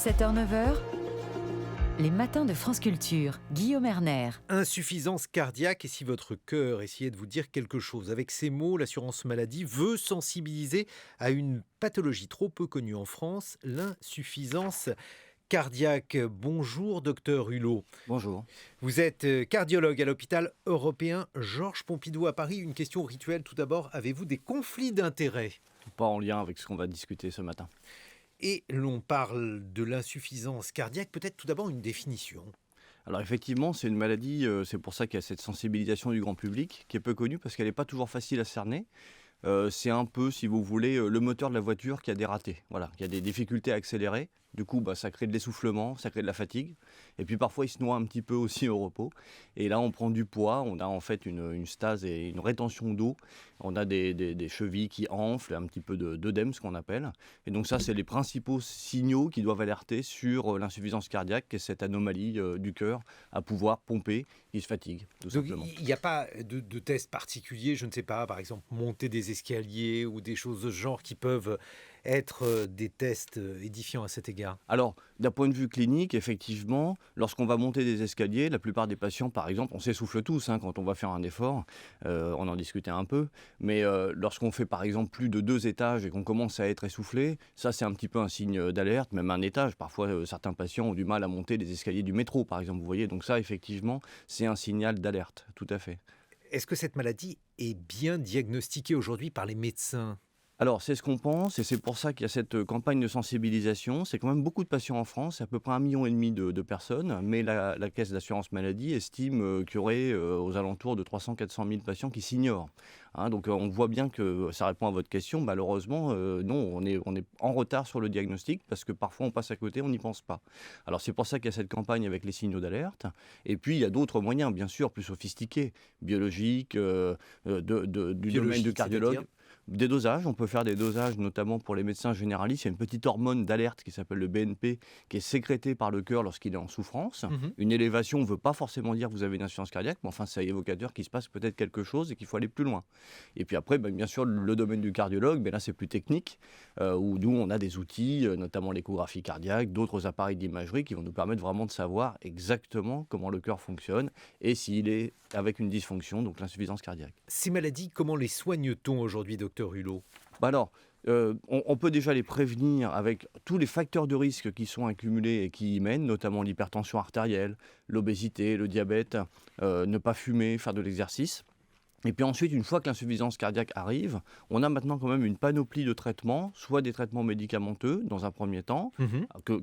7h-9h, les matins de France Culture, Guillaume Erner. Insuffisance cardiaque, et si votre cœur essayait de vous dire quelque chose. Avec ces mots, l'assurance maladie veut sensibiliser à une pathologie trop peu connue en France, l'insuffisance cardiaque. Bonjour docteur Hulot. Bonjour. Vous êtes cardiologue à l'hôpital européen Georges Pompidou à Paris. Une question rituelle tout d'abord, avez-vous des conflits d'intérêts ? Pas en lien avec ce qu'on va discuter ce matin. Et l'on parle de l'insuffisance cardiaque, peut-être tout d'abord une définition. Alors effectivement, c'est une maladie, c'est pour ça qu'il y a cette sensibilisation du grand public qui est peu connue parce qu'elle n'est pas toujours facile à cerner. C'est un peu, si vous voulez, le moteur de la voiture qui a des ratés, voilà, qui a des difficultés à accélérer. Du coup, ça crée de l'essoufflement, ça crée de la fatigue. Et puis parfois, il se noie un petit peu aussi au repos. Et là, on prend du poids, on a en fait une stase et une rétention d'eau. On a des chevilles qui enflent, un petit peu d'œdème, ce qu'on appelle. Et donc ça, c'est les principaux signaux qui doivent alerter sur l'insuffisance cardiaque, qui est cette anomalie du cœur à pouvoir pomper, qui se fatigue, tout simplement. Donc il n'y a pas de test particulier, je ne sais pas, par exemple monter des escaliers ou des choses de ce genre qui peuvent être des tests édifiants à cet égard. Alors, d'un point de vue clinique, effectivement, lorsqu'on va monter des escaliers, la plupart des patients, par exemple, on s'essouffle tous quand on va faire un effort, on en discutait un peu, mais lorsqu'on fait par exemple plus de 2 étages et qu'on commence à être essoufflé, ça c'est un petit peu un signe d'alerte, même un étage. Parfois, certains patients ont du mal à monter les escaliers du métro, par exemple, vous voyez, donc ça, effectivement, c'est un signal d'alerte, tout à fait. Est-ce que cette maladie est bien diagnostiquée aujourd'hui par les médecins ? Alors, c'est ce qu'on pense, et c'est pour ça qu'il y a cette campagne de sensibilisation. C'est quand même beaucoup de patients en France, c'est à peu près 1,5 million de personnes, mais la Caisse d'assurance maladie estime qu'il y aurait aux alentours de 300-400 000 patients qui s'ignorent. Donc on voit bien que ça répond à votre question. Malheureusement, non, on est en retard sur le diagnostic, parce que parfois on passe à côté, on n'y pense pas. Alors c'est pour ça qu'il y a cette campagne avec les signaux d'alerte, et puis il y a d'autres moyens, bien sûr, plus sophistiqués, biologiques, du domaine du cardiologue. Des dosages, on peut faire des dosages notamment pour les médecins généralistes. Il y a une petite hormone d'alerte qui s'appelle le BNP qui est sécrétée par le cœur lorsqu'il est en souffrance. Une élévation ne veut pas forcément dire que vous avez une insuffisance cardiaque, mais enfin c'est évocateur qu'il se passe peut-être quelque chose et qu'il faut aller plus loin. Et puis après, bien sûr, le domaine du cardiologue, mais là c'est plus technique, où nous on a des outils, notamment l'échographie cardiaque, d'autres appareils d'imagerie qui vont nous permettre vraiment de savoir exactement comment le cœur fonctionne et s'il est avec une dysfonction, donc l'insuffisance cardiaque. Ces maladies, comment les soigne-t-on aujourd'hui, docteur Hulot ? Alors, on peut déjà les prévenir avec tous les facteurs de risque qui sont accumulés et qui y mènent, notamment l'hypertension artérielle, l'obésité, le diabète, ne pas fumer, faire de l'exercice. Et puis ensuite, une fois que l'insuffisance cardiaque arrive, on a maintenant quand même une panoplie de traitements, soit des traitements médicamenteux dans un premier temps,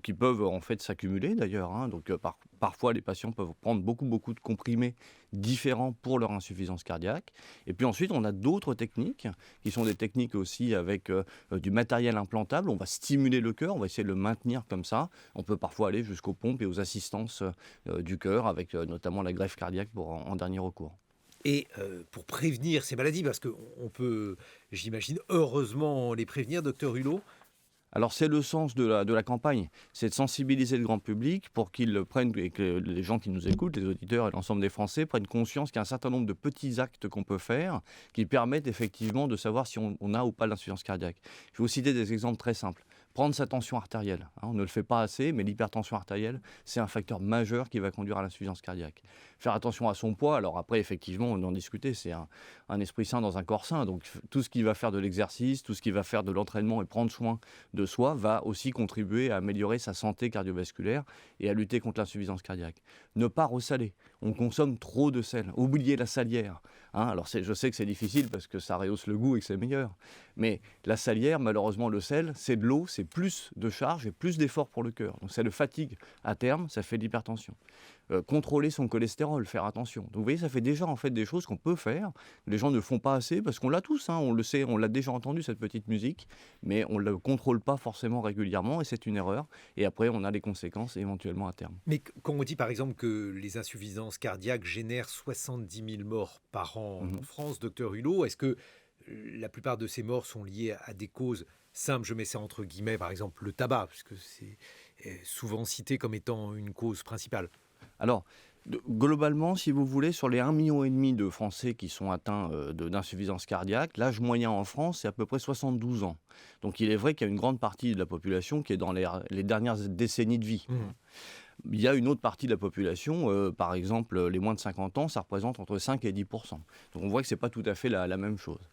qui peuvent en fait s'accumuler d'ailleurs. Donc parfois, les patients peuvent prendre beaucoup de comprimés différents pour leur insuffisance cardiaque. Et puis ensuite, on a d'autres techniques, qui sont des techniques aussi avec du matériel implantable. On va stimuler le cœur, on va essayer de le maintenir comme ça. On peut parfois aller jusqu'aux pompes et aux assistances du cœur, avec notamment la greffe cardiaque en dernier recours. Et pour prévenir ces maladies, parce qu'on peut, j'imagine, heureusement les prévenir, docteur Hulot. Alors c'est le sens de la campagne, c'est de sensibiliser le grand public pour qu'ils prennent, et que les gens qui nous écoutent, les auditeurs et l'ensemble des Français, prennent conscience qu'il y a un certain nombre de petits actes qu'on peut faire qui permettent effectivement de savoir si on a ou pas l'insuffisance cardiaque. Je vais vous citer des exemples très simples. Prendre sa tension artérielle, on ne le fait pas assez, mais l'hypertension artérielle, c'est un facteur majeur qui va conduire à l'insuffisance cardiaque. Faire attention à son poids, alors après effectivement on en discutait, c'est un esprit sain dans un corps sain, donc tout ce qui va faire de l'exercice, tout ce qui va faire de l'entraînement et prendre soin de soi va aussi contribuer à améliorer sa santé cardiovasculaire et à lutter contre l'insuffisance cardiaque. Ne pas ressaler, on consomme trop de sel, oublier la salière. Alors je sais que c'est difficile parce que ça rehausse le goût et que c'est meilleur, mais la salière, malheureusement le sel, c'est de l'eau, c'est plus de charge et plus d'effort pour le cœur. Donc ça le fatigue à terme, ça fait de l'hypertension. Contrôler son cholestérol, faire attention. Donc vous voyez, ça fait déjà en fait des choses qu'on peut faire. Les gens ne font pas assez parce qu'on l'a tous, on le sait, on l'a déjà entendu cette petite musique, mais on ne le contrôle pas forcément régulièrement et c'est une erreur. Et après, on a les conséquences éventuellement à terme. Mais quand on dit par exemple que les insuffisances cardiaques génèrent 70 000 morts par an en France, docteur Hulot, est-ce que la plupart de ces morts sont liées à des causes simples, je mets ça entre guillemets, par exemple le tabac, puisque c'est souvent cité comme étant une cause principale? Alors, Globalement, si vous voulez, sur les 1,5 million de Français qui sont atteints d'insuffisance cardiaque, l'âge moyen en France, c'est à peu près 72 ans. Donc il est vrai qu'il y a une grande partie de la population qui est dans les dernières décennies de vie. Mmh. Il y a une autre partie de la population, par exemple les moins de 50 ans, ça représente entre 5 et 10%. Donc on voit que ce n'est pas tout à fait la même chose.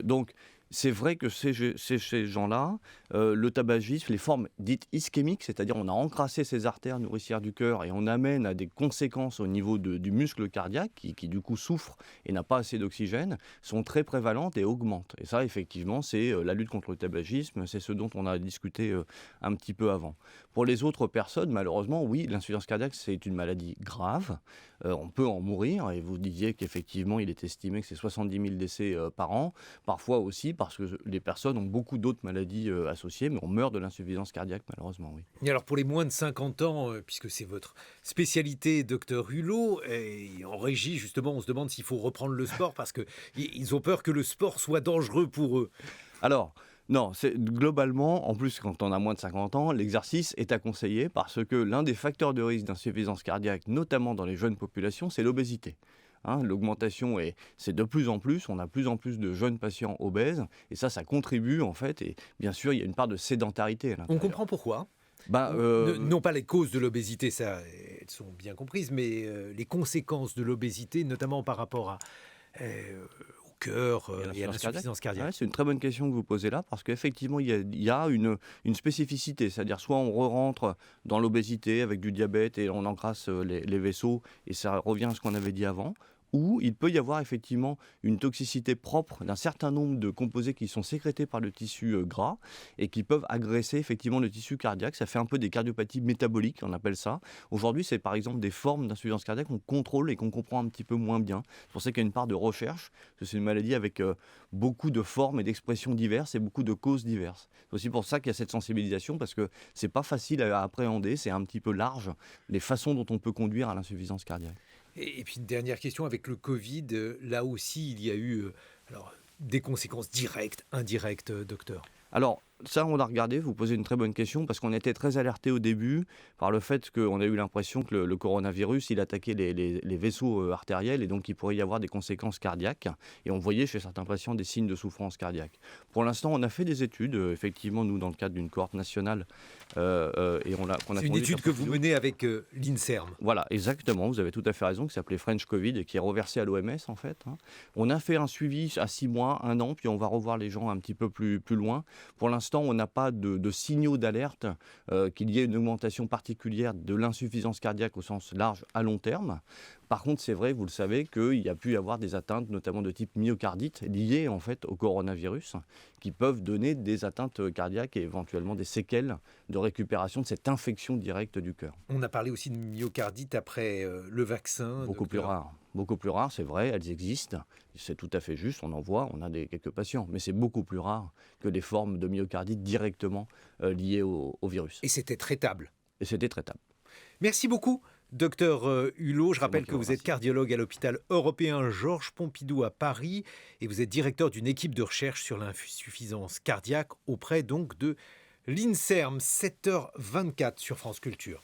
Donc c'est vrai que ces gens-là, le tabagisme, les formes dites ischémiques, c'est-à-dire on a encrassé ces artères nourricières du cœur et on amène à des conséquences au niveau du muscle cardiaque qui du coup souffre et n'a pas assez d'oxygène, sont très prévalentes et augmentent. Et ça, effectivement, c'est la lutte contre le tabagisme, c'est ce dont on a discuté un petit peu avant. Pour les autres personnes, malheureusement, oui, l'insuffisance cardiaque, c'est une maladie grave. On peut en mourir, et vous disiez qu'effectivement, il est estimé que c'est 70 000 décès par an. Parfois aussi parce que les personnes ont beaucoup d'autres maladies associées, mais on meurt de l'insuffisance cardiaque, malheureusement, oui. Et alors pour les moins de 50 ans, puisque c'est votre spécialité, docteur Hulot, et en régie, justement, on se demande s'il faut reprendre le sport parce qu'ils ont peur que le sport soit dangereux pour eux. Alors, non, globalement, en plus, quand on a moins de 50 ans, l'exercice est à conseiller parce que l'un des facteurs de risque d'insuffisance cardiaque, notamment dans les jeunes populations, c'est l'obésité. L'augmentation, c'est de plus en plus, on a de plus en plus de jeunes patients obèses, et ça contribue en fait, et bien sûr, il y a une part de sédentarité à On l'intérieur. comprend pourquoi. Non pas les causes de l'obésité, ça, elles sont bien comprises, mais les conséquences de l'obésité, notamment par rapport au cœur et à l'insuffisance cardiaque. Ouais, c'est une très bonne question que vous posez là, parce qu'effectivement, il y a une spécificité, c'est-à-dire soit on rentre dans l'obésité avec du diabète et on encrasse les vaisseaux, et ça revient à ce qu'on avait dit avant, ou il peut y avoir effectivement une toxicité propre d'un certain nombre de composés qui sont sécrétés par le tissu gras et qui peuvent agresser effectivement le tissu cardiaque. Ça fait un peu des cardiopathies métaboliques, on appelle ça. Aujourd'hui, c'est par exemple des formes d'insuffisance cardiaque qu'on contrôle et qu'on comprend un petit peu moins bien. C'est pour ça qu'il y a une part de recherche, parce que c'est une maladie avec beaucoup de formes et d'expressions diverses et beaucoup de causes diverses. C'est aussi pour ça qu'il y a cette sensibilisation, parce que c'est pas facile à appréhender, c'est un petit peu large, les façons dont on peut conduire à l'insuffisance cardiaque. Et puis une dernière question, avec le Covid, là aussi il y a eu des conséquences directes, indirectes, docteur. Alors, ça, on l'a regardé, vous posez une très bonne question, parce qu'on était très alerté au début par le fait qu'on a eu l'impression que le coronavirus, il attaquait les vaisseaux artériels, et donc il pourrait y avoir des conséquences cardiaques. Et on voyait chez certains patients des signes de souffrance cardiaque. Pour l'instant, on a fait des études, effectivement, nous, dans le cadre d'une cohorte nationale. Et c'est une étude que vous menez avec l'INSERM. Voilà, exactement, vous avez tout à fait raison, qui s'appelait French Covid et qui est reversé à l'OMS, en fait. On a fait un suivi à 6 mois, 1 an, puis on va revoir les gens un petit peu plus loin. Pour l'instant, on n'a pas de signaux d'alerte qu'il y ait une augmentation particulière de l'insuffisance cardiaque au sens large à long terme. Par contre, c'est vrai, vous le savez, qu'il y a pu y avoir des atteintes, notamment de type myocardite, liées en fait au coronavirus, qui peuvent donner des atteintes cardiaques et éventuellement des séquelles de récupération de cette infection directe du cœur. On a parlé aussi de myocardite après le vaccin. Beaucoup plus rare, c'est vrai, elles existent, c'est tout à fait juste, on en voit, on a quelques patients, mais c'est beaucoup plus rare que des formes de myocardite directement liées au virus. Et c'était traitable. Merci beaucoup. Docteur Hulot, je rappelle que vous êtes cardiologue à l'hôpital européen Georges Pompidou à Paris et vous êtes directeur d'une équipe de recherche sur l'insuffisance cardiaque auprès donc de l'INSERM, 7h24 sur France Culture.